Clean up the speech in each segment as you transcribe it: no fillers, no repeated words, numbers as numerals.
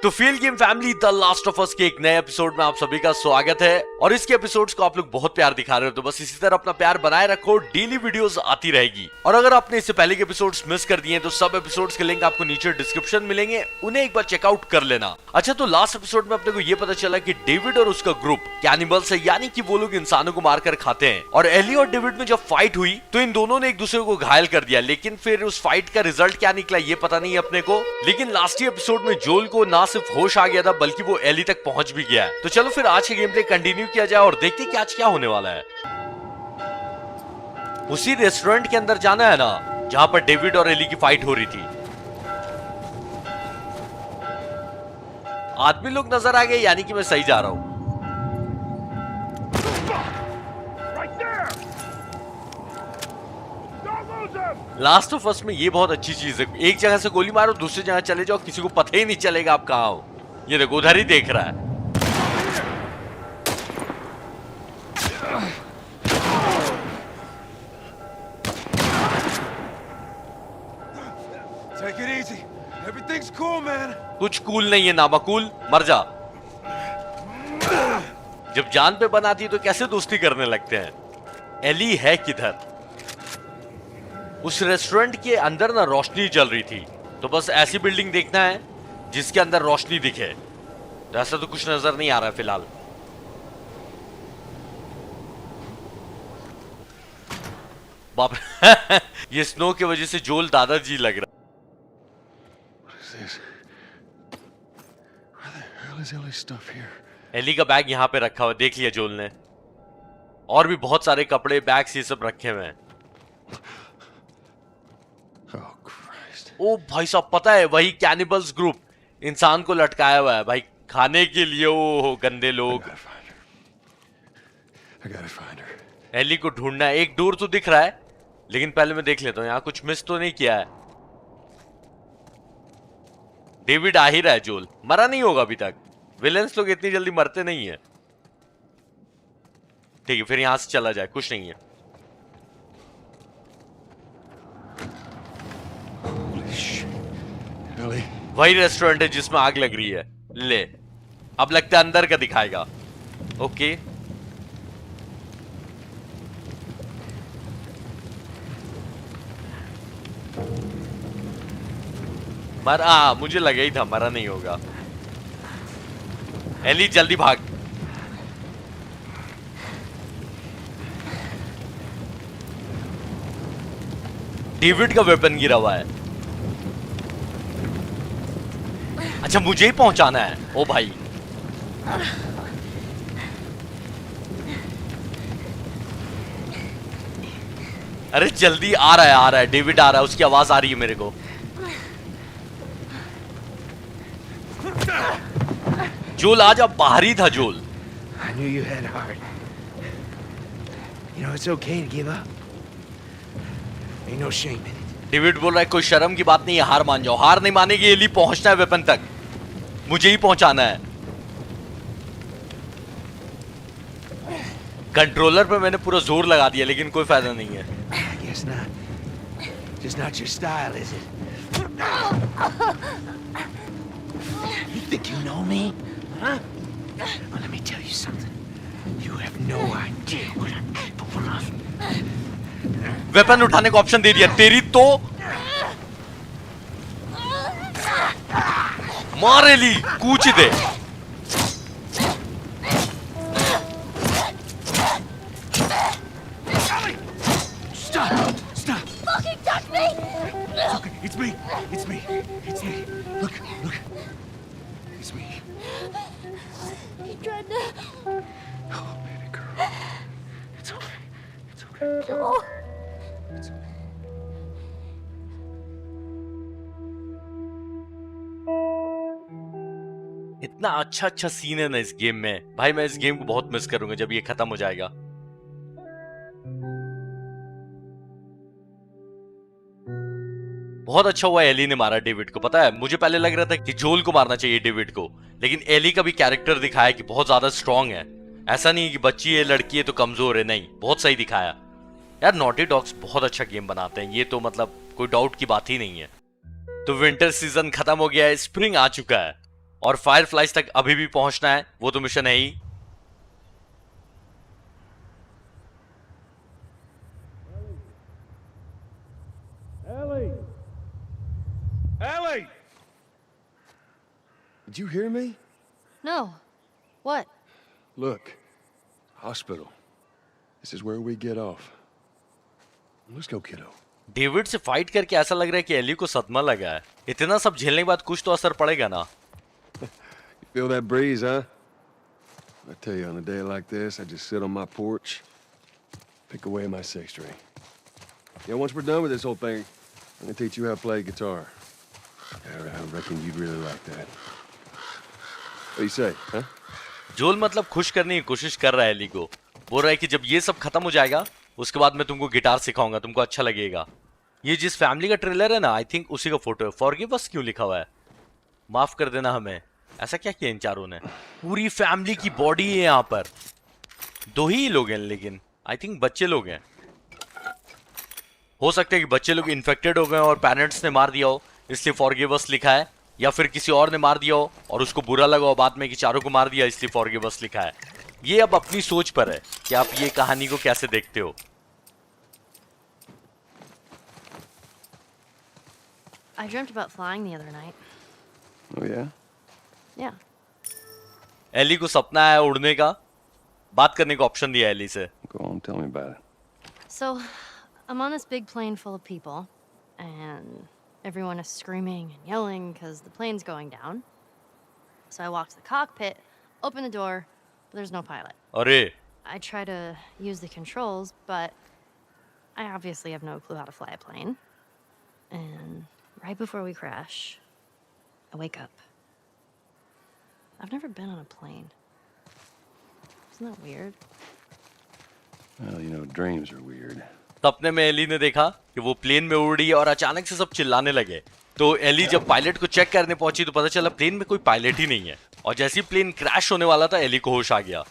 तो feel game family the last of us के एक नए एपिसोड में आप सभी का स्वागत है। और इसके एपिसोड्स को आप लोग बहुत प्यार दिखा रहे हो, तो बस इसी तरह अपना प्यार बनाए रखो। डेली वीडियोस आती रहेगी। और अगर आपने इससे पहले के एपिसोड्स मिस कर दिए तो सब एपिसोड्स के लिंक आपको नीचे डिस्क्रिप्शन मिलेंगे, उन्हें एक बार चेकआउट कर लेना। अच्छा, तो लास्ट एपिसोड में अपने को ये पता चला कि डेविड और उसका ग्रुप कैनिबल्स है, यानी कि वो लोग इंसानों को मारकर खाते हैं। और एली और डेविड में जब फाइट हुई तो इन दोनों ने एक दूसरे को घायल कर दिया, लेकिन फिर उस फाइट का रिजल्ट क्या निकला ये पता नहीं अपने को। लेकिन लास्ट एपिसोड में जोल को ना सिर्फ होश आ गया था बल्कि वो एली तक पहुंच भी गया है। तो चलो फिर आज के गेम प्ले कंटिन्यू किया जाए और देखते हैं कि आज क्या होने वाला है। उसी रेस्टोरेंट के अंदर जाना है ना जहां पर डेविड और एली की फाइट हो रही थी। आदमी लोग नजर आ गए, यानी कि मैं सही जा रहा हूं। लास्ट ऑफ अस में ये बहुत अच्छी चीज है, एक जगह से गोली मारो दूसरी जगह चले जाओ, किसी को पता ही नहीं चलेगा आप कहां हो। ये देखो उधर ही देख रहा है। Take it easy. Everything's cool, man. कुछ कूल नहीं है, नामाकूल, मर जा। जब जान पे बनाती है तो कैसे दोस्ती करने लगते हैं। एली है किधर? उस रेस्टोरेंट के अंदर ना रोशनी जल रही थी, तो बस ऐसी बिल्डिंग देखना है जिसके अंदर रोशनी दिखे। तो ऐसा तो कुछ नजर नहीं आ रहा है फिलहाल। बाप रे, ये स्नो की वजह से जोल दादाजी लग रहा। What is this? Where the hell is Ellie's stuff here? Ellie का बैग यहाँ पे रखा हुआ, देख लिया जोल ने। और भी बहुत सारे कपड़े, बैग्स ये सब रखे हुए हैं। Oh Christ! ओ भाई साहब, पता है वही कैनिबल्स ग्रुप इंसान को लटकाया हुआ है भाई, खाने के लिए। ओ गंदे लोग। I gotta find her. Ellie को ढूंढना है। एक डोर तो दिख रहा है, लेकिन पहले मैं देख लेता हूँ यहाँ कुछ मिस तो नहीं किया है। डेविड आ ही रहा है। जोल मरा नहीं होगा अभी तक। विलेंस लोग इतनी जल्दी मरते नहीं है। ठीक है, फिर यहां से चला जाए, कुछ नहीं है। Holy shit! Ellie. वही रेस्टोरेंट है जिसमें आग लग रही है। ले, अब लगता है अंदर का दिखाएगा। ओके, मरा, मुझे लगा ही था मरा नहीं होगा। एली जल्दी भाग। डेविड का वेपन गिरा हुआ है। अच्छा, मुझे ही पहुंचाना है। ओ भाई, अरे जल्दी, आ रहा है आ रहा है, डेविड आ रहा है, उसकी आवाज आ रही है मेरे को। जोल आजा, बाहर ही था जोल। I knew you had heart. You know, it's okay to give up. Ain't no shame in it. David बोल रहा है कोई शर्म की बात नहीं है, हार मान जाओ। हार नहीं मानेगी एली, पहुंचना है वेपन तक, मुझे ही पहुंचाना है। कंट्रोलर पे मैंने पूरा जोर लगा दिया, लेकिन कोई फायदा नहीं है। Guess not. Just not your style, is it? You think you know me? Huh? Well, let me tell you something. You have no idea what I'm capable of. Weapon उठाने का ऑप्शन दे दिया, तेरी तो मार Eli, Cooch they. Stop! Stop! Fucking touch me! It's okay. It's me. It's me. It's me. Look. Look. It's me. He tried to. Oh, baby girl. It's okay. It's okay. No. It's okay. इतना अच्छा अच्छा scene है ना इस game में भाई, मैं इस गेम को बहुत मिस करूंगा जब ये खत्म हो जाएगा। बहुत अच्छा हुआ एली ने मारा डेविड को। पता है, मुझे पहले लग रहा था कि जोल को मारना चाहिए डेविड को, लेकिन एली का भी कैरेक्टर दिखाया कि बहुत ज्यादा स्ट्रांग है। ऐसा नहीं है कि बच्ची है, लड़की है तो कमजोर है, नहीं, बहुत सही दिखाया। यार नॉटी डॉग्स बहुत अच्छा गेम बनाते हैं, ये तो मतलब कोई डाउट की बात ही नहीं है। तो विंटर सीजन खत्म हो गया है, स्प्रिंग आ चुका है। और फायरफ्लाइज तक अभी भी पहुंचना है, वो तो मिशन है ही। Ellie! Ellie! Did you hear me? No. What? Look, hospital. This is where we get off. Let's go, kiddo. David से फाइट करके ऐसा लग रहा है कि एली को सदमा लगा है। इतना सब झेलने के बाद कुछ तो असर पड़ेगा ना। You feel that breeze, huh? I tell you, on a day like this, I just sit on my porch, pick away my six string. Yeah, once we're done with this whole thing, I'm gonna teach you how to play guitar. I reckon you'd really like that. What do you say, huh? जोल मतलब खुश करने की कोशिश कर रहा है Eli को। बोल रहा है कि जब ये सब खत्म हो जाएगा उसके बाद मैं तुमको गिटार सिखाऊंगा, तुमको अच्छा लगेगा। ये जिस फैमिली का ट्रेलर है ना, आई थिंक उसी का फोटो है। फॉरगिव अस क्यों लिखा हुआ है? माफ कर देना हमें। ऐसा क्या किया इन चारों ने? पूरी फैमिली की बॉडी है यहाँ पर। दो ही लोग हैं, लेकिन आई थिंक बच्चे लोग हैं। हो सकता है कि बच्चे लोग इन्फेक्टेड हो गए और पेरेंट्स ने मार दिया हो, इसलिए फॉरगिव अस लिखा है, या फिर किसी और ने मार दिया हो और उसको बुरा लगा हो बाद में कि चारों को मार दिया, इसलिए फॉरगिव अस लिखा है। ये अब अपनी सोच पर है कि आप ये कहानी को कैसे देखते हो। I dreamt about flying the other night. Oh, yeah? Yeah. Ellie को सपना है उड़ने का। बात करने का ऑप्शन दिया एली से। Go on, tell me about it. So, I'm on this big plane full of people, and everyone is screaming and yelling because the plane's going down. So I walk to the cockpit, open the door, but there's no pilot. अरे I try to use the controls, but I obviously have no clue how to fly a plane. And right before we crash, I wake up. I've never been on a plane. Isn't that weird? Well, you know, dreams are weird. सपने में Eli ने देखा कि वो plane में उड़ रही है और अचानक से सब चिल्लाने लगे। तो एली जब पायलट को चेक करने पहुंची तो पता चला प्लेन में कोई पायलट ही नहीं है। और जैसे ही प्लेन क्रैश होने वाला था, एली को होश आ गया।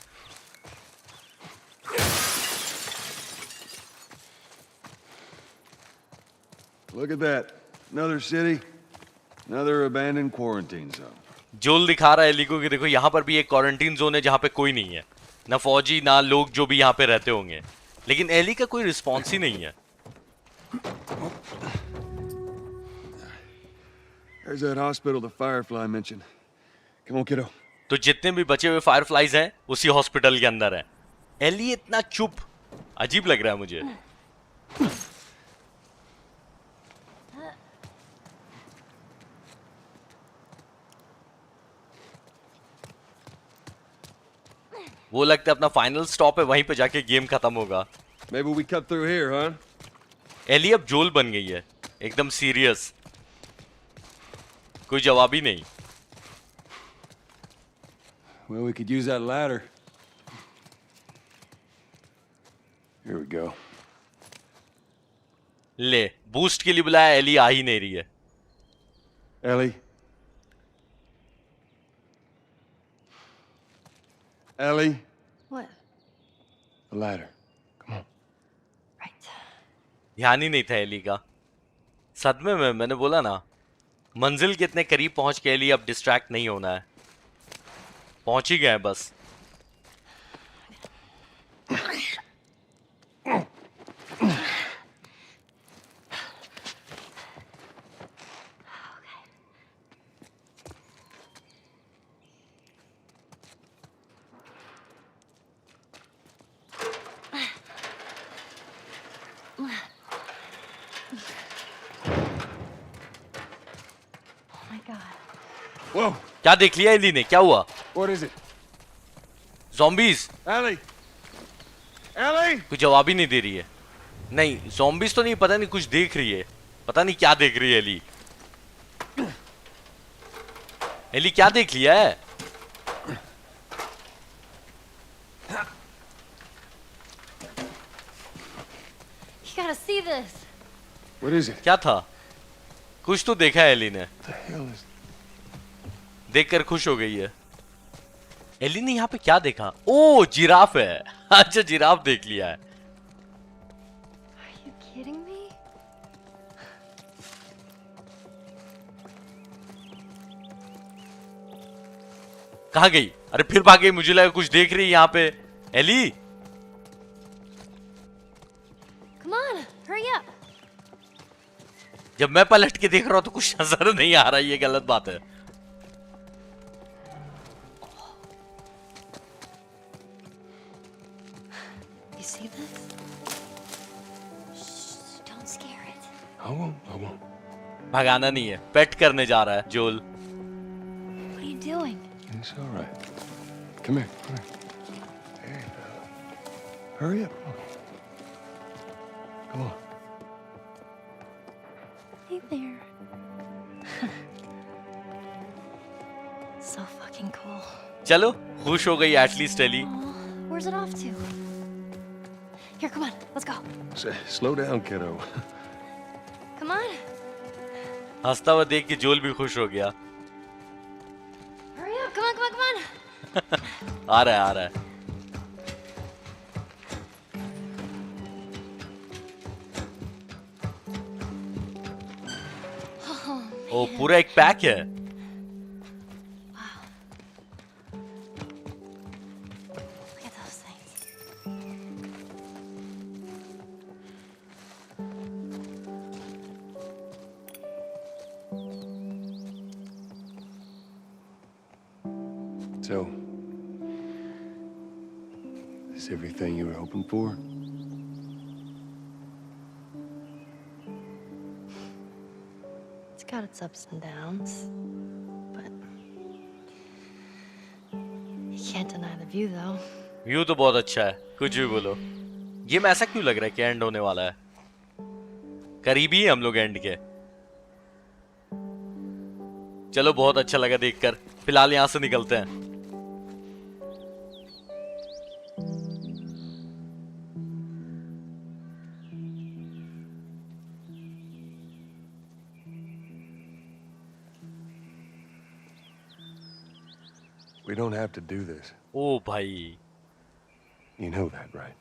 Look at that. Another city, another abandoned quarantine zone. जोल दिखा रहा है एली को कि देखो यहाँ पर भी एक क्वारंटीन जोन है जहाँ पे कोई नहीं है, ना फौजी ना लोग जो भी यहाँ पे रहते होंगे। लेकिन एली का कोई रिस्पॉन्स ही नहीं है। There's that hospital the Firefly mentioned. Come on, kiddo. तो जितने भी बचे हुए फायरफ्लाइज हैं उसी हॉस्पिटल के अंदर है। एली इतना चुप, अजीब लग रहा है मुझे। वो लगता है अपना फाइनल स्टॉप है, वहीं पे जाके गेम खत्म होगा। Maybe we cut through here, huh? Ellie अब जोल बन गई है, एकदम सीरियस, कोई जवाब ही नहीं। Well, we could use that ladder. Here we go. ले बूस्ट के लिए बुलाया, एली आ ही नहीं रही है। Ellie. Ellie. What? The ladder. Come on. Right. ध्यान ही नहीं था एली का। सदमे में, मैंने बोला ना, मंजिल के इतने करीब पहुंच के एली अब डिस्ट्रैक्ट नहीं होना है। पहुंच ही गए बस। Oh my god. Whoa. क्या देख लिया एली ने? क्या हुआ? What is it? Zombies. Ellie. Ellie. कोई जवाब ही नहीं दे रही है। नहीं, ज़ॉम्बीज तो नहीं, पता नहीं कुछ देख रही है। पता नहीं क्या देख रही है एली। एली क्या देख लिया है? You gotta see this. What is it? क्या था? कुछ तो देखा है एली ने, What the hell is? देखकर खुश हो गई है। एली ने यहाँ पे क्या देखा? ओ जिराफ है। अच्छा, जिराफ देख लिया है। Are you kidding me? कहाँ गई? अरे फिर भाग गई, मुझे लगा कुछ देख रही है यहाँ पे। Ellie Come on, hurry up. जब मैं पलट के देख रहा हूं तो कुछ नजर नहीं आ रहा, ये गलत बात है। You see this? Shh, don't scare it. I won't. भगाना नहीं है, पेट करने जा रहा है जोल। What are you doing? It's all right. Come here. There you go. Hurry up. Come on. Hey there. So fucking cool. चलो, खुश हो गई at least Ellie. Aw, where's it off to? Here, come on, let's go. Slow down, kiddo. Come on. हंसता हुआ देख के जोल भी खुश हो गया। Hurry up, come on. आ रहा है। ओ पूरा एक पैक है। Look at those things. So, is everything you were hoping for? It's got its ups and downs, but you can't deny the view, though. View तो बहुत अच्छा है, कुछ भी बोलो। गेम ऐसा क्यों लग रहा है कि एंड होने वाला है? करीबी है हम लोग एंड के। चलो, बहुत अच्छा लगा देखकर। फिलहाल यहां से निकलते हैं। We don't have to do this. ओ भाई, You know that, right?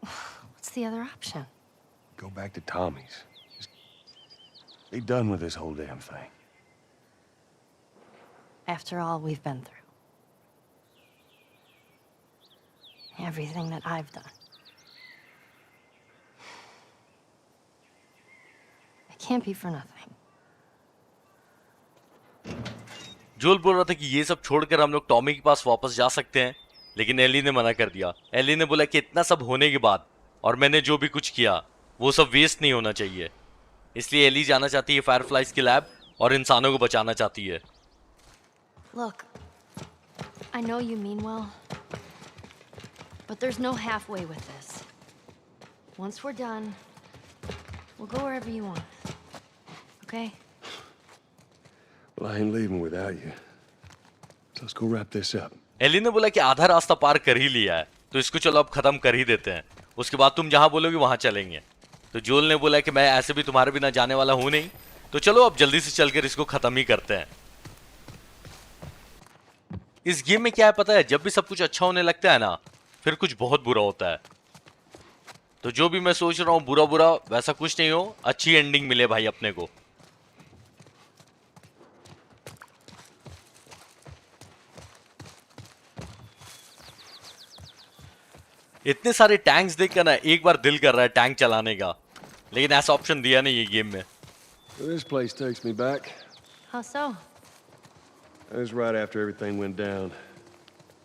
What's the other option? Go back to Tommy's. Just be done with this whole damn thing. After all we've been through. Everything that I've done. It can't be for nothing. जोल बोल रहा था कि ये सब छोड़कर हम लोग टॉमी के पास वापस जा सकते हैं, लेकिन एली ने मना कर दिया। एली ने बोला कि इतना सब होने के बाद और मैंने जो भी कुछ किया वो सब वेस्ट नहीं होना चाहिए, इसलिए एली जाना चाहती है फायरफ्लाइज की लैब और इंसानों को बचाना चाहती है। Look, I know you mean well, but there's no halfway with this. Once we're done, we'll go wherever you want. Okay? Well, I ain't leaving without you. So let's go wrap this up. Ellie ने बोला कि आधा रास्ता पार कर ही लिया है, तो इसको चलो अब खत्म कर ही देते हैं, उसके बाद तुम जहां बोलोगे वहां चलेंगे। तो जोल ने बोला कि मैं ऐसे भी तुम्हारे बिना जाने वाला हूं नहीं, तो चलो अब जल्दी से चलकर इसको खत्म ही करते हैं। इस गेम में क्या है पता है, जब भी सब कुछ अच्छा होने लगता है ना, फिर कुछ बहुत बुरा होता है। तो जो भी मैं सोच रहा हूं बुरा बुरा, वैसा कुछ नहीं हो, अच्छी एंडिंग मिले भाई अपने को। इतने सारे टैंक्स देखकर ना एक बार दिल कर रहा है टैंक चलाने का, लेकिन ऐसा ऑप्शन दिया नहीं ये गेम में। So this place takes me back. How so? That was right after everything went down.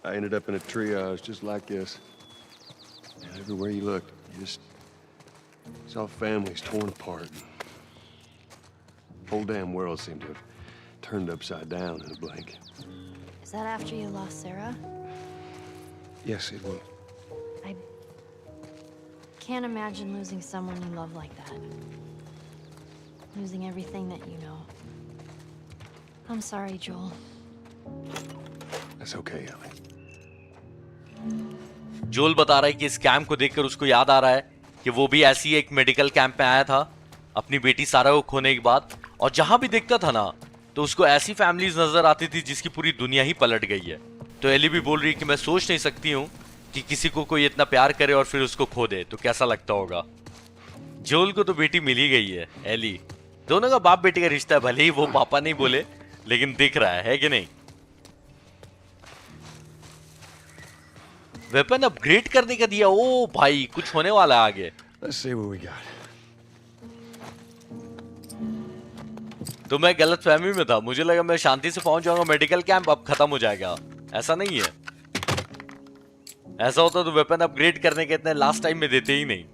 I ended up in a triage just like this. And everywhere you looked, you just saw families torn apart. The whole damn world seemed to have turned upside down in a blink. Is that after you lost Sarah? Yes, it was. I can't imagine losing someone you love like that. Losing everything that you know. I'm sorry, Joel. That's okay, Ellie. जोल बता रहा है कि इस camp को देखकर उसको याद आ रहा है कि वो भी ऐसी एक मेडिकल कैंप में आया था अपनी बेटी सारा को खोने के बाद, और जहां भी देखता था ना तो उसको ऐसी फैमिलीज नजर आती थी जिसकी पूरी दुनिया ही पलट गई है। तो एली भी बोल रही है कि मैं सोच नहीं सकती हूँ कि किसी को कोई इतना प्यार करे और फिर उसको खो दे तो कैसा लगता होगा। जोल को तो बेटी मिल ही गई है एली, दोनों का बाप बेटी का रिश्ता है, भले ही वो पापा नहीं बोले लेकिन दिख रहा है कि नहीं? वेपन अपग्रेड करने का दिया। ओ भाई कुछ होने वाला है आगे। Let's see what we got. तो मैं गलत फहमी में था, मुझे लगा मैं शांति से पहुंच जाऊंगा मेडिकल कैंप, अब खत्म हो जाएगा। ऐसा नहीं है। ऐसा होता तो वेपन अपग्रेड करने के इतने लास्ट टाइम में देते ही नहीं।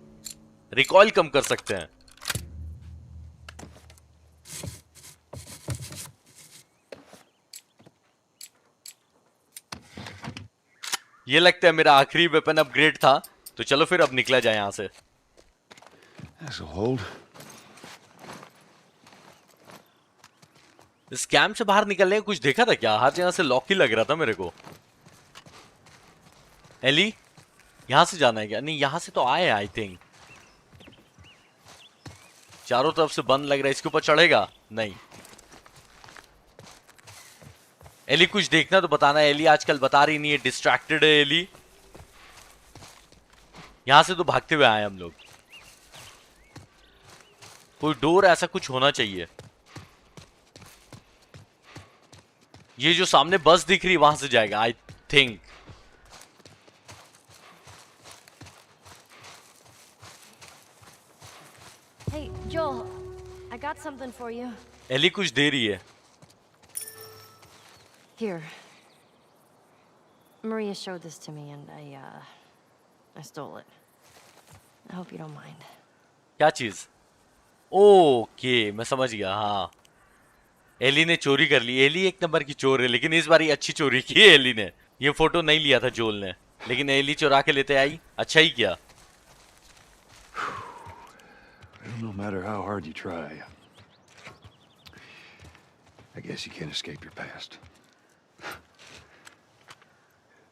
रिकॉइल कम कर सकते हैं। ये लगता है मेरा आखिरी वेपन अपग्रेड था, तो चलो फिर अब निकला जाए यहां से। This'll hold. इस कैंप से बाहर निकलने का कुछ देखा था क्या? हर जगह से लॉक ही लग रहा था मेरे को। एली, यहां से जाना है क्या? नहीं, यहां से तो आए आई थिंक। चारों तरफ से बंद लग रहा है, इसके ऊपर चढ़ेगा? नहीं। एली कुछ देखना तो बताना। एली आजकल बता रही नहीं है, डिस्ट्रैक्टेड है एली। यहां से तो भागते हुए आए हम लोग। कोई डोर ऐसा कुछ होना चाहिए। ये जो सामने बस दिख रही है वहां से जाएगा I think. Hey, Joel, I got something for you. Ellie कुछ दे रही है। Here. Maria showed this to me and I stole it. I hope you don't mind. क्या चीज? ओके, मैं समझ गया। हाँ, एली ने चोरी कर ली। एली एक नंबर की चोर है, लेकिन इस बार ही अच्छी चोरी की है एली ने। ये फोटो नहीं लिया था जोल ने, लेकिन एली चुरा के लेते आई। अच्छा ही किया। No matter how hard you try, I guess you can't escape your past.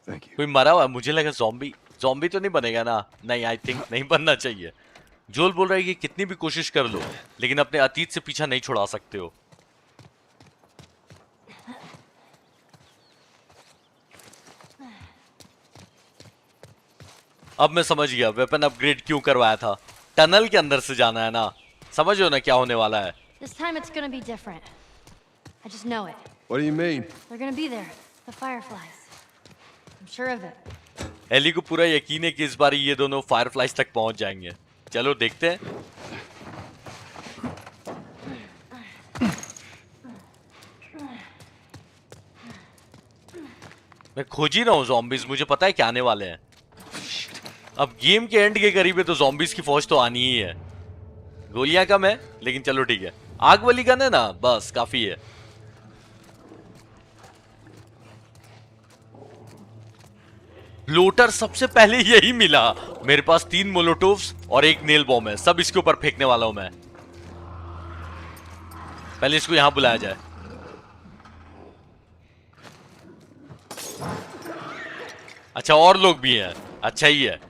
Thank you. कोई मरा हुआ? मुझे लगा ज़ॉम्बी। ज़ॉम्बी तो नहीं बनेगा ना? नहीं, आई थिंक नहीं बनना चाहिए। जोल बोल रहा है कि कितनी भी कोशिश कर लो, लेकिन अपने अतीत से पीछा नहीं छुड़ा सकते हो। अब मैं समझ गया वेपन अपग्रेड क्यों करवाया था। टनल के अंदर से जाना है ना? समझ लो ना क्या होने वाला है। This time it's gonna be different. I just know it. What do you mean? They're gonna be there. The Fireflies. I'm sure of it. Ellie को पूरा यकीन है कि इस बार ये दोनों फायरफ्लाइज तक पहुंच जाएंगे। चलो देखते हैं। मैं खोज ही रहा हूं ज़ॉम्बीज, मुझे पता है क्या आने वाले हैं। अब गेम के एंड के करीब है तो ज़ॉम्बीज की फौज तो आनी ही है। गोलियां कम है, लेकिन चलो ठीक है। आग वाली गन है ना, बस काफी है। लोटर सबसे पहले यही मिला। मेरे पास 3 मोलोटोव्स और 1 नेल बॉम्ब है। सब इसके ऊपर फेंकने वाला हूं मैं। पहले इसको यहां बुलाया जाए। अच्छा, और लोग भी हैं। अच्छा ही है।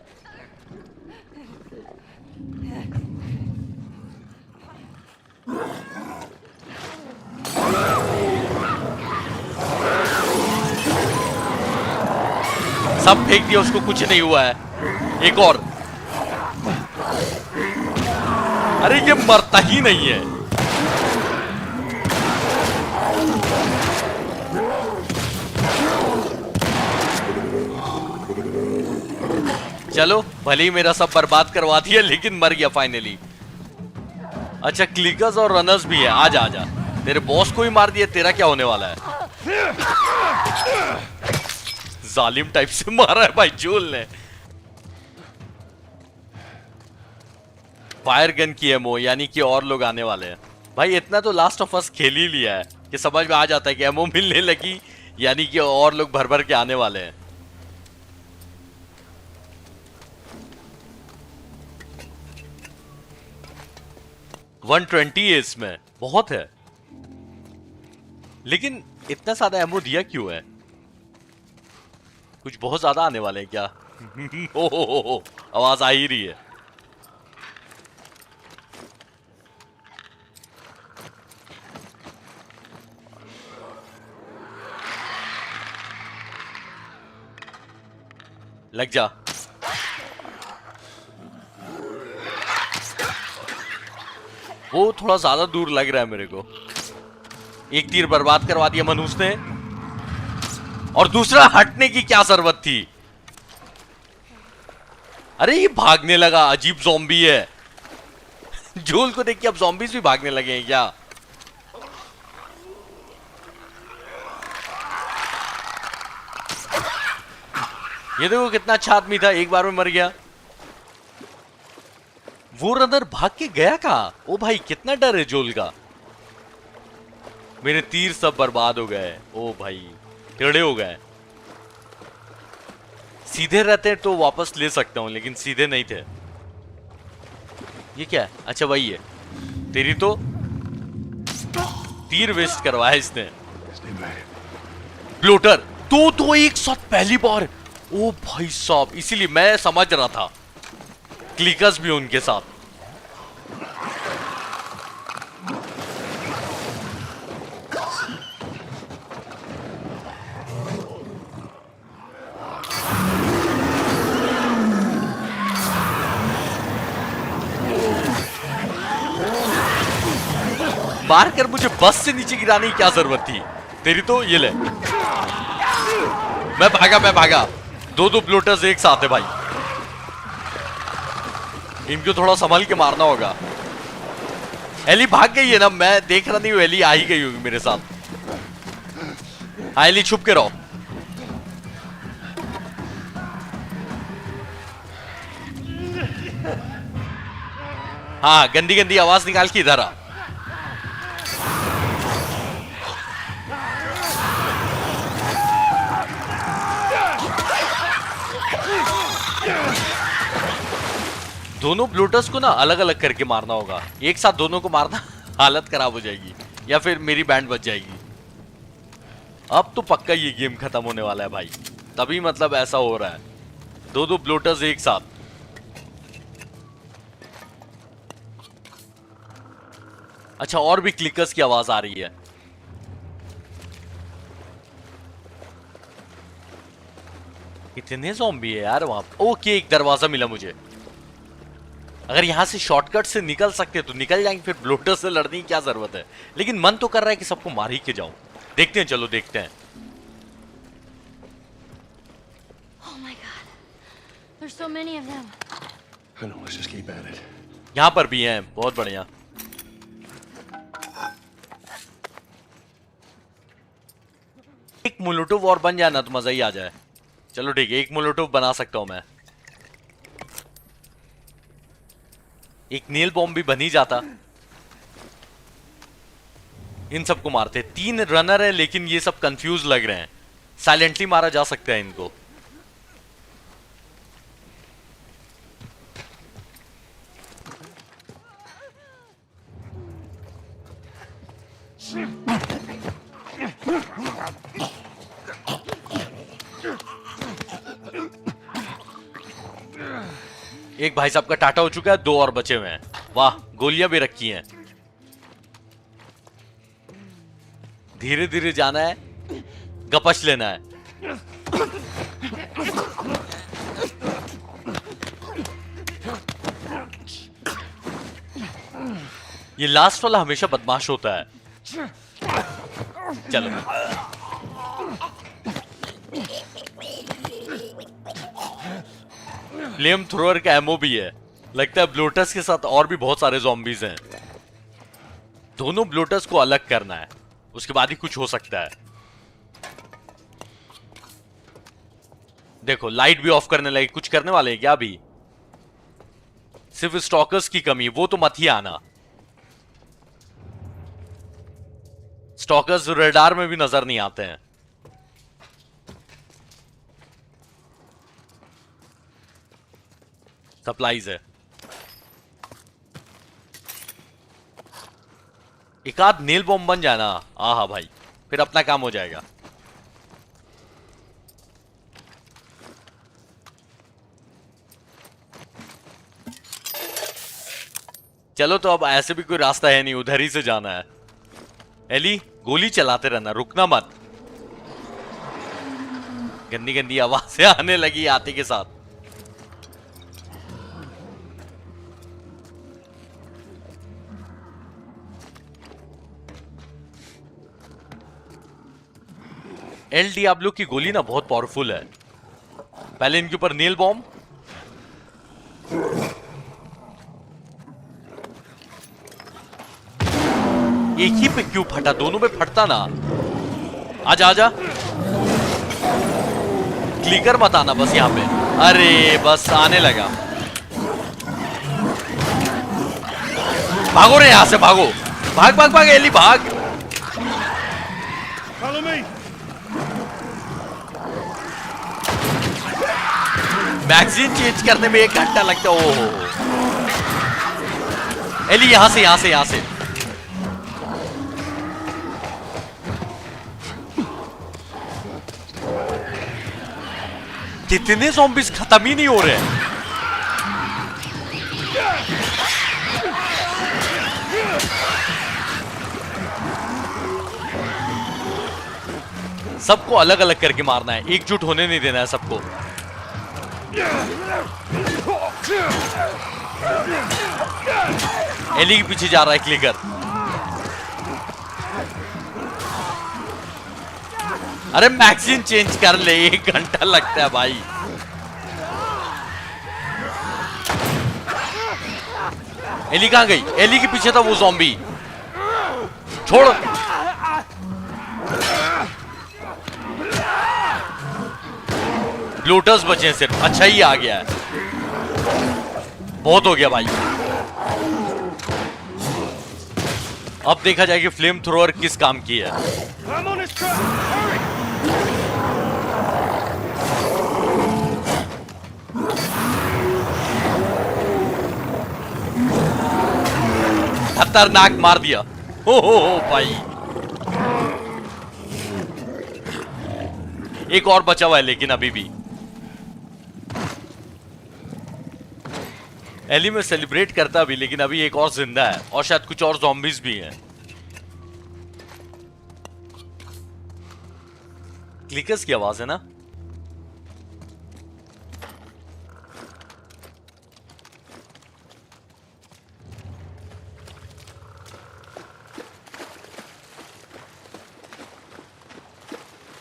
सब फेंक दिया, उसको कुछ नहीं हुआ है। एक और। अरे ये मरता ही नहीं है। चलो, भले ही मेरा सब बर्बाद करवा दिया, लेकिन मर गया फाइनली। अच्छा, क्लिकर्स और रनर्स भी है। आजा आजा। तेरे बॉस को ही मार दिया, तेरा क्या होने वाला है? जालिम टाइप से मारा है भाई जोल ने। फायर गन की एमओ, यानी कि और लोग आने वाले हैं। भाई इतना तो लास्ट ऑफ अस खेल ही लिया है कि समझ में आ जाता है कि एमओ मिलने लगी, यानी कि और लोग भर भर के आने वाले हैं। $120 है इसमें, बहुत है। लेकिन इतना ज्यादा एमओ दिया क्यों है? कुछ बहुत ज्यादा आने वाले हैं क्या? ओ, आवाज आ ही रही है। लग जा। वो थोड़ा ज्यादा दूर लग रहा है मेरे को। एक तीर बर्बाद करवा दिया मनुष्य ने, और दूसरा हटने की क्या जरूरत थी। अरे ये भागने लगा, अजीब ज़ॉम्बी है। जोल को देख के अब ज़ॉम्बीज भी भागने लगे हैं क्या? ये देखो कितना अच्छा आदमी था, एक बार में मर गया। वो रनर भाग के गया कहां? ओ भाई कितना डर है जोल का। मेरे तीर सब बर्बाद हो गए। ओ भाई टेढ़े हो गए। सीधे रहते तो वापस ले सकता हूं, लेकिन सीधे नहीं थे। ये क्या है? अच्छा वही है। तेरी तो तीर वेस्ट करवाया इसने। ब्लोटर तो एक साथ पहली बार। ओ भाई साहब, इसीलिए मैं समझ रहा था क्लिकर्स भी उनके साथ। मार कर मुझे बस से नीचे गिराने की क्या जरूरत थी? तेरी तो ये ले। मैं भागा। दो ब्लोटर्स एक साथ है भाई। इनको थोड़ा संभल के मारना होगा। एली भाग गई है ना, मैं देख रहा नहीं हूं। एली आ ही गई होगी मेरे साथ। हाँ एली छुप के रहो। हाँ गंदी आवाज निकाल के इधर आ। दोनों ब्लोटर्स को ना अलग अलग करके मारना होगा। एक साथ दोनों को मारना हालत खराब हो जाएगी, या फिर मेरी बैंड बच जाएगी। अब तो पक्का ये गेम खत्म होने वाला है भाई। तभी मतलब ऐसा हो रहा है, दो ब्लोटर्स एक साथ। अच्छा और भी क्लिकर्स की आवाज आ रही है। इतने ज़ॉम्बी है यार वहां। ओके एक दरवाजा मिला मुझे। अगर यहां से शॉर्टकट से निकल सकते तो निकल जाएंगे, फिर ब्लोटर से लड़ने की क्या जरूरत है। लेकिन मन तो कर रहा है कि सबको मार ही के जाऊं। देखते हैं, चलो देखते हैं। Oh my God. There's so many of them. I know, let's just keep at it. यहां पर भी हैं, बहुत बढ़िया। एक मोलोटोव और बन जाना तो मजा ही आ जाए। चलो ठीक है, एक मोलोटोव बना सकता हूं मैं। एक नील बॉम्ब भी बन ही जाता। इन सबको मारते। 3 रनर है, लेकिन ये सब कंफ्यूज लग रहे हैं। साइलेंटली मारा जा सकता है इनको। एक भाई साहब का टाटा हो चुका है, 2 और बचे हुए हैं। वाह गोलियां भी रखी हैं। धीरे धीरे जाना है, गपश लेना है। ये लास्ट वाला हमेशा बदमाश होता है। चलो फ्लेम थ्रोअर का एमओ भी है। लगता है ब्लोटर्स के साथ और भी बहुत सारे ज़ॉम्बीज हैं। दोनों ब्लोटर्स को अलग करना है, उसके बाद ही कुछ हो सकता है। देखो लाइट भी ऑफ करने लगे। कुछ करने वाले हैं क्या अभी? सिर्फ स्टॉकर्स की कमी, वो तो मत ही आना। स्टॉकर्स रेडार में भी नजर नहीं आते हैं। सप्लाईज है। एक आध नेल बॉम्ब बन जाए ना, आहा भाई, फिर अपना काम हो जाएगा। चलो तो अब ऐसे भी कोई रास्ता है नहीं, उधर ही से जाना है। एली गोली चलाते रहना, रुकना मत। गंदी गंदी आवाजें आने लगी आते के साथ। एल डियाब्लो की गोली ना बहुत पावरफुल है। पहले इनके ऊपर नेल बॉम्ब, एक ही पे क्यों फटा, दोनों पे फटता ना। आजा आजा, क्लिकर मत आना बस यहां पे। अरे बस आने लगा। भागो रे यहां से, भागो, भाग भाग भाग एली भाग। Follow me. मैगजीन चेंज करने में 1 घंटा लगता है। ओहो एली, यहां से यहां से यहां से। कितने ज़ॉम्बीज़ खत्म ही नहीं हो रहे हैं। सबको अलग अलग करके मारना है, एकजुट होने नहीं देना है सबको। एली के पीछे जा रहा है क्लिकर। अरे मैगजीन चेंज कर ले, 1 घंटा लगता है भाई। एली कहां गई? एली के पीछे था वो ज़ॉम्बी। छोड़। ब्लूटर्स बचे हैं सिर्फ। अच्छा ही आ गया है, बहुत हो गया भाई। अब देखा जाए कि फ्लेम थ्रोअर किस काम की है। I'm on his track. Hurry. खतरनाक मार दिया। हो भाई, एक और बचा हुआ है लेकिन अभी भी। एली में सेलिब्रेट करता भी, लेकिन अभी एक और जिंदा है और शायद कुछ और ज़ॉम्बीज़ भी हैं। क्लिकर्स की आवाज है ना।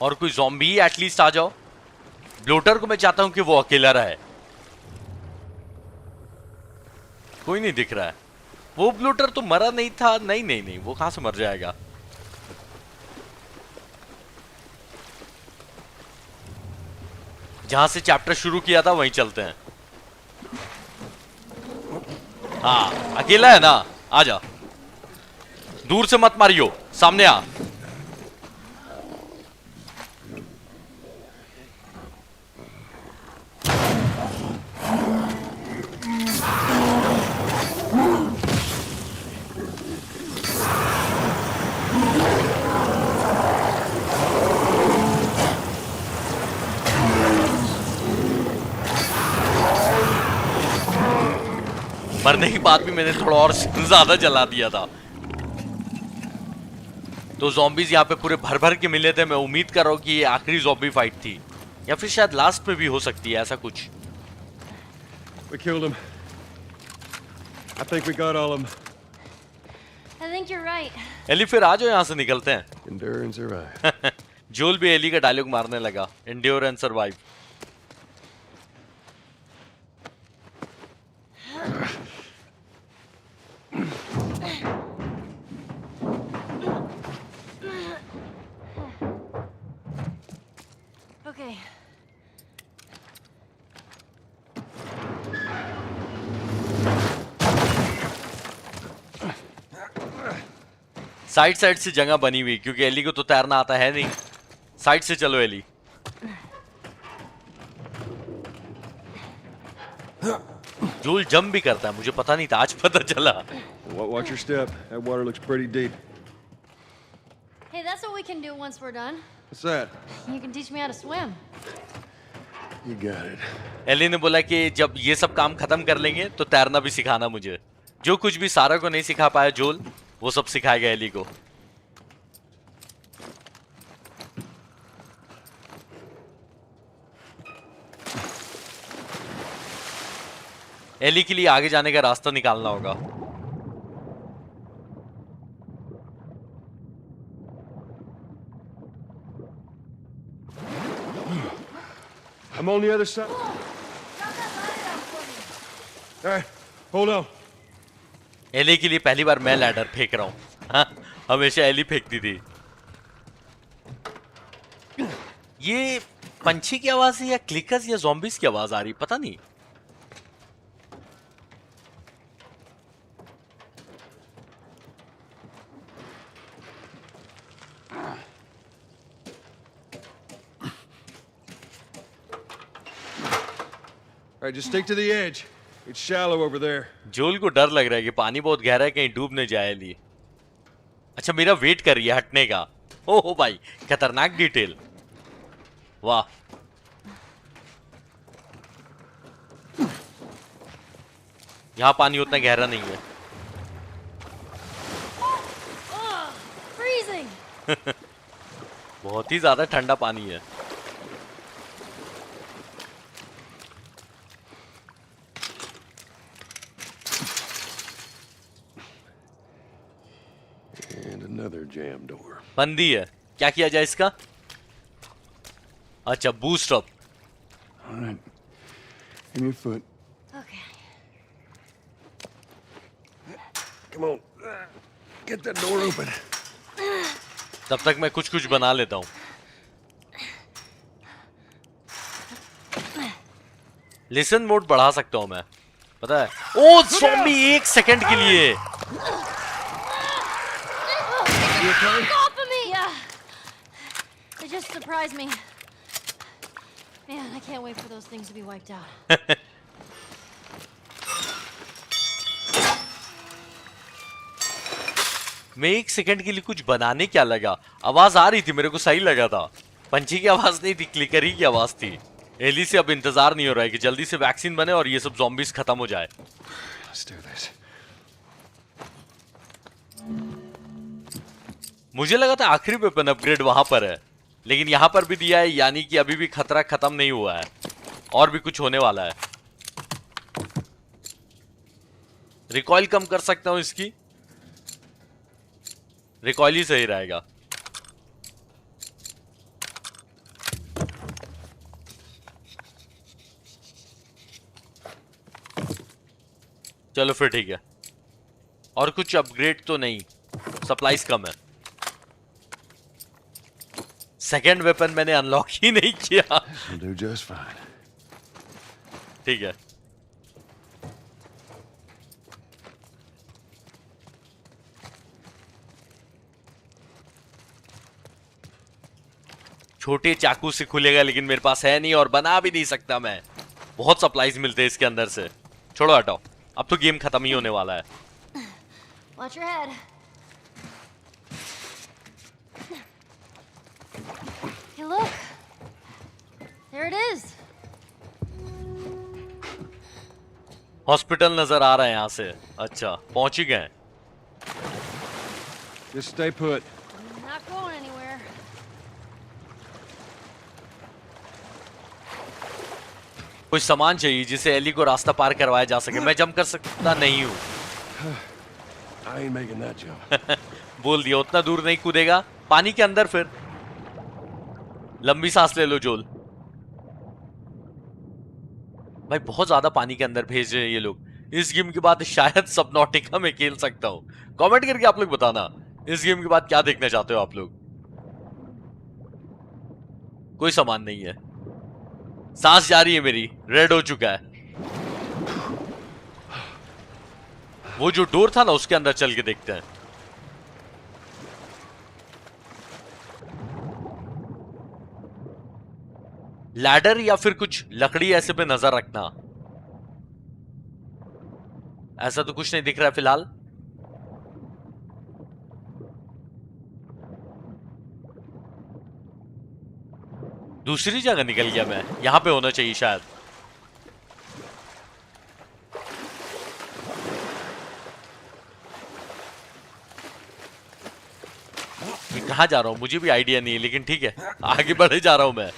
और कोई ज़ॉम्बी एटलीस्ट आ जाओ। ब्लोटर को मैं चाहता हूं कि वो अकेला रहे। कोई नहीं दिख रहा है। वो ब्लोटर तो मरा नहीं था। नहीं नहीं नहीं, वो कहां से मर जाएगा। जहां से चैप्टर शुरू किया था वहीं चलते हैं। हाँ अकेला है ना, आजा। दूर से मत मारियो, सामने आ। मरने के बाद भी मैंने थोड़ा और ज्यादा जला दिया था। तो ज़ॉम्बीज़ यहाँ पे पूरे भर भर के मिले थे। मैं उम्मीद कर रहा हूँ कि ये आखिरी ज़ॉम्बी फाइट थी, या फिर शायद लास्ट में भी हो सकती है ऐसा कुछ। We killed him. I think we got all of them. I think you're right. Ellie फिर आ जाओ, यहाँ से निकलते हैं। Endure and survive. जोल भी एली का डायलॉग मारने लगा, endure and survive. Okay. Side side से जगह बनी हुई, क्योंकि एली को तो तैरना आता है नहीं। साइड से चलो एली। जोल जंप भी करता है, मुझे पता नहीं था, आज पता चला। Watch your step. That water looks pretty deep. Hey, that's what we can do once we're done. What's that? You can teach me how to swim. You got it. Ellie ने बोला कि जब ये सब काम खत्म कर लेंगे तो तैरना भी सिखाना मुझे। जो कुछ भी सारा को नहीं सिखा पाया जोल, वो सब सिखाएगा एली को। एली के लिए आगे जाने का रास्ता निकालना होगा। I'm on the other side. All right, hold on. Ellie के लिए पहली बार मैं लैडर फेंक रहा हूँ। हाँ, हमेशा एली फेंकती थी। ये पंछी की आवाज है या क्लिकर्स या ज़ॉम्बीज की आवाज आ रही, पता नहीं। All right, just stick to the edge. It's shallow over there. जोल को डर लग रहा है कि पानी बहुत गहरा है, कहीं डूब न जाए एली। अच्छा, मेरा वेट कर रही है हटने का। ओहो भाई, खतरनाक डिटेल। वाह। यहाँ पानी उतना गहरा नहीं है। Freezing. बहुत ही ज्यादा ठंडा पानी है। And another jam door. बंदी है, क्या किया जाए इसका? अच्छा, boost up. All right. Give me your foot. Okay. Come on. Get that door open. तब तक मैं कुछ कुछ बना लेता हूँ। लिसन मोड बढ़ा सकता हूँ मैं, पता है। ओ ज़ॉम्बी, 1 सेकंड के लिए। You okay? Off of me! Yeah. They just surprised me. Man, I can't wait for those things to be wiped out. मैं 1 सेकंड के लिए कुछ बनाने क्या लगा, आवाज आ रही थी, मेरे को सही लगा था। पंछी की आवाज नहीं थी, क्लिकर ही की आवाज थी। एली से अब इंतजार नहीं हो रहा है कि जल्दी से वैक्सीन बने और ये सब ज़ॉम्बीज खत्म हो जाए। Let's do this. मुझे लगा था आखिरी वेपन अपग्रेड वहां पर है, लेकिन यहां पर भी दिया है, यानी कि अभी भी खतरा खत्म नहीं हुआ है, और भी कुछ होने वाला है। रिकॉइल कम कर सकता हूं इसकी, रिकॉइल ही सही रहेगा। चलो फिर ठीक है, और कुछ अपग्रेड तो नहीं, सप्लाईज कम है। सेकेंड वेपन मैंने अनलॉक ही नहीं किया। We'll do just fine. ठीक है, छोटे चाकू से खुलेगा, लेकिन मेरे पास है नहीं और बना भी नहीं सकता मैं। बहुत सप्लाईज मिलते हैं इसके अंदर से। छोड़ो, हटाओ, अब तो गेम खत्म ही होने वाला है। Watch your head. Hey, look. There it is. Hospital नजर आ रहा है यहाँ से। अच्छा, पहुंच ही गए। Just stay put. I'm not going anywhere. कुछ सामान चाहिए जिसे एली को रास्ता पार करवाया जा सके। मैं जंप कर सकता नहीं हूँ। I ain't making that jump. बोल दिया, उतना दूर नहीं कूदेगा। पानी के अंदर फिर लंबी सांस ले लो जोल। भाई बहुत ज्यादा पानी के अंदर भेज रहे हैं ये लोग। इस गेम के बाद शायद सबनॉटिका में खेल सकता हूँ। कमेंट करके आप लोग बताना इस गेम के बाद क्या देखना चाहते हो आप लोग। कोई सामान नहीं है। सांस जा रही है मेरी, रेड हो चुका है। वो जो डोर था ना, उसके अंदर चल के देखते हैं। लैडर या फिर कुछ लकड़ी ऐसे पे नजर रखना। ऐसा तो कुछ नहीं दिख रहा है फिलहाल। दूसरी जगह निकल गया मैं, यहां पे होना चाहिए शायद। मैं कहां जा रहा हूं मुझे भी आइडिया नहीं है, लेकिन ठीक है आगे बढ़े जा रहा हूं मैं।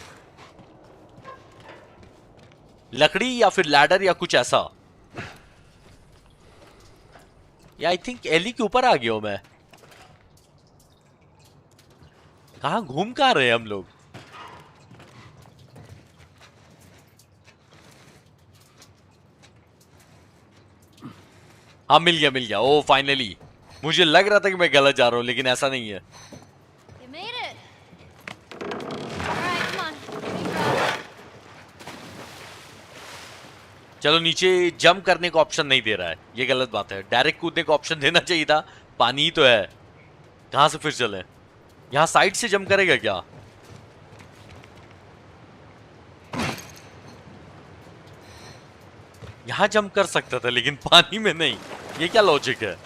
लकड़ी या फिर लैडर या कुछ ऐसा। या आई थिंक एली के ऊपर आ गया हूं मैं। कहां घूम कहां रहे हैं हम लोग। हाँ मिल गया। ओ फाइनली, मुझे लग रहा था कि मैं गलत जा रहा हूँ, लेकिन ऐसा नहीं है। You made it. All right, come on. Deep breath. चलो, नीचे जंप करने का ऑप्शन नहीं दे रहा है, ये गलत बात है। डायरेक्ट कूदने का ऑप्शन देना चाहिए था, पानी ही तो है, कहां से फिर चले? यहां साइड से जंप करेगा क्या? यहां जंप कर सकता था लेकिन पानी में नहीं, ये क्या लॉजिक है?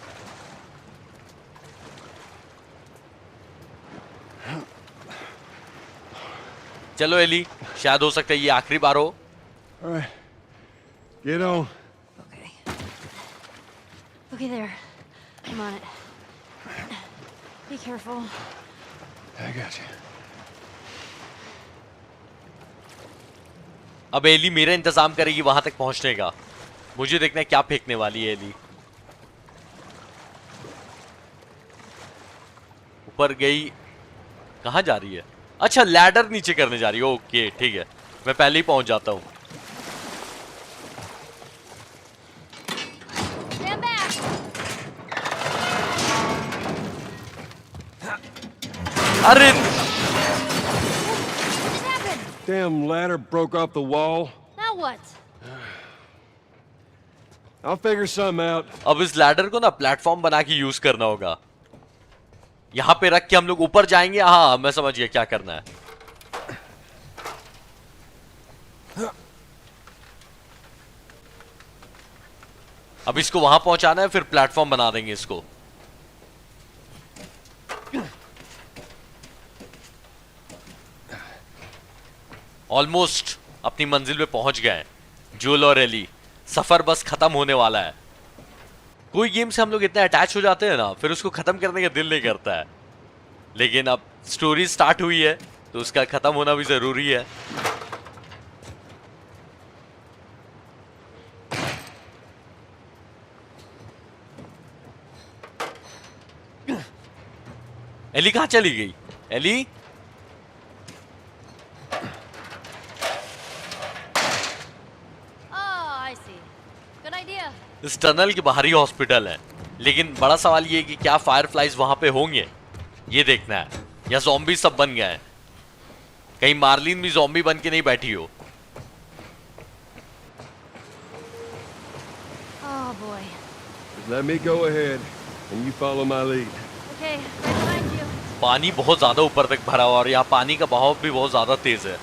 चलो एली, शायद हो सकता है ये आखिरी बार हो। All right. Get on. Okay. Okay, there. I'm on it. Be careful. I got you. अब एली मेरा इंतजाम करेगी वहां तक पहुंचने का। मुझे देखना है क्या फेंकने वाली है एली। ऊपर गई, कहां जा रही है? अच्छा, लैडर नीचे करने जा रही है। ओके ठीक है, मैं पहले ही पहुंच जाता हूं। Stand back. अरे What just happened? Damn ladder broke off the wall. Now what? I'll figure something out. अब इस लैडर को ना प्लेटफॉर्म बना के यूज करना होगा। यहां पे रख के हम लोग ऊपर जाएंगे। हाँ मैं समझ गया क्या करना है। अब इसको वहां पहुंचाना है, फिर प्लेटफॉर्म बना देंगे इसको। ऑलमोस्ट अपनी मंजिल पे पहुंच गए। जोल और एली, सफर बस खत्म होने वाला है। कोई गेम से हम लोग इतना अटैच हो जाते हैं ना, फिर उसको खत्म करने का दिल नहीं करता है। लेकिन अब स्टोरी स्टार्ट हुई है तो उसका खत्म होना भी जरूरी है। एली कहां चली गई? Ellie, Oh, I see. Good idea. इस टनल के बाहर ही हॉस्पिटल है, लेकिन बड़ा सवाल ये है कि क्या फायरफ्लाइज वहां पे होंगे, ये देखना है। या ज़ॉम्बी सब बन गए हैं, कहीं मार्लिन भी ज़ॉम्बी बन के नहीं बैठी हो। Oh boy. Just let me go ahead, and you follow my lead. Okay, right behind you. पानी बहुत ज्यादा ऊपर तक भरा हुआ और यहाँ पानी का बहाव भी बहुत ज्यादा तेज है।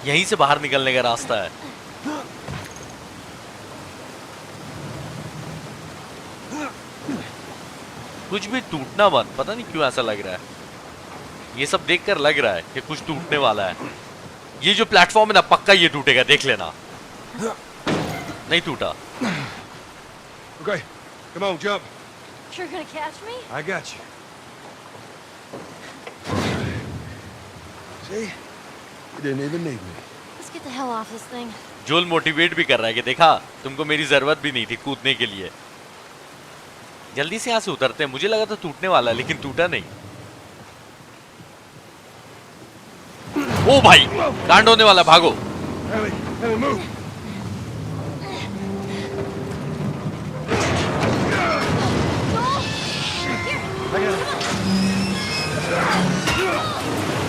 यहीं से बाहर निकलने का रास्ता है। कुछ भी टूटना बंद, पता नहीं क्यों ऐसा लग रहा है। ये सब देखकर लग रहा है कि कुछ टूटने वाला है। ये जो प्लेटफॉर्म है ना, पक्का ये टूटेगा, देख लेना। नहीं टूटा। Okay, come on, jump. You're gonna catch me? I got you. See? You didn't even need me. Let's get the hell off this thing. जोल मोटिवेट भी कर रहा है कि देखा, तुमको मेरी जरूरत भी नहीं थी कूदने के लिए। जल्दी से यहाँ से उतरते हैं। मुझे लगा था टूटने वाला है, लेकिन टूटा नहीं। ओ भाई, कांड होने वाला, भागो। Ellie, move.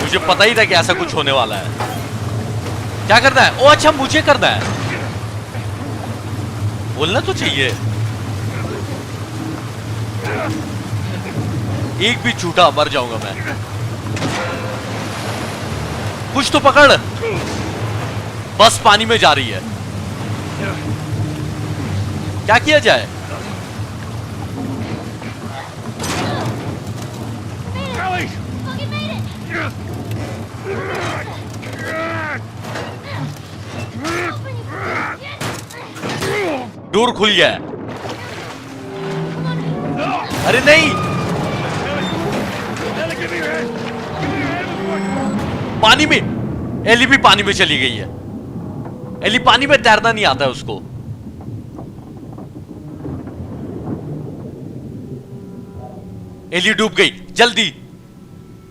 मुझे पता ही था कि ऐसा कुछ होने वाला है। क्या करना है? ओ अच्छा, मुझे करना है। बोलना तो चाहिए। एक भी झूठा, मर जाऊंगा मैं। कुछ तो पकड़। बस पानी में जा रही है। क्या किया जाए? Ellie! Fucking made it! Open, you shit! Door खुल गया है। अरे नहीं, Ellie, give me your hand! Give me your hand before... पानी में। एली भी पानी में चली गई है। एली पानी में तैरना नहीं आता है उसको। एली डूब गई। जल्दी,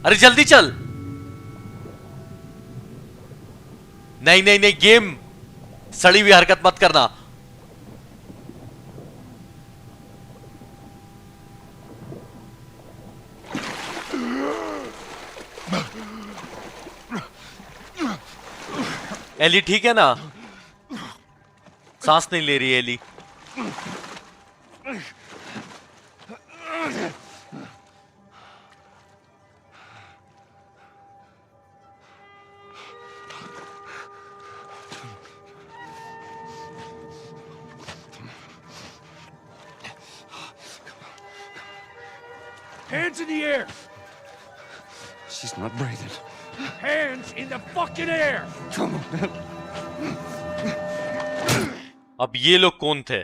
अरे जल्दी चल। नहीं नहीं नहीं, गेम सड़ी हुई हरकत मत करना। एली ठीक है ना? सांस नहीं ले रही Eli. Hands in the air! She's not breathing. Hands in the fucking air! Come on, man. अब ये लोग कौन थे?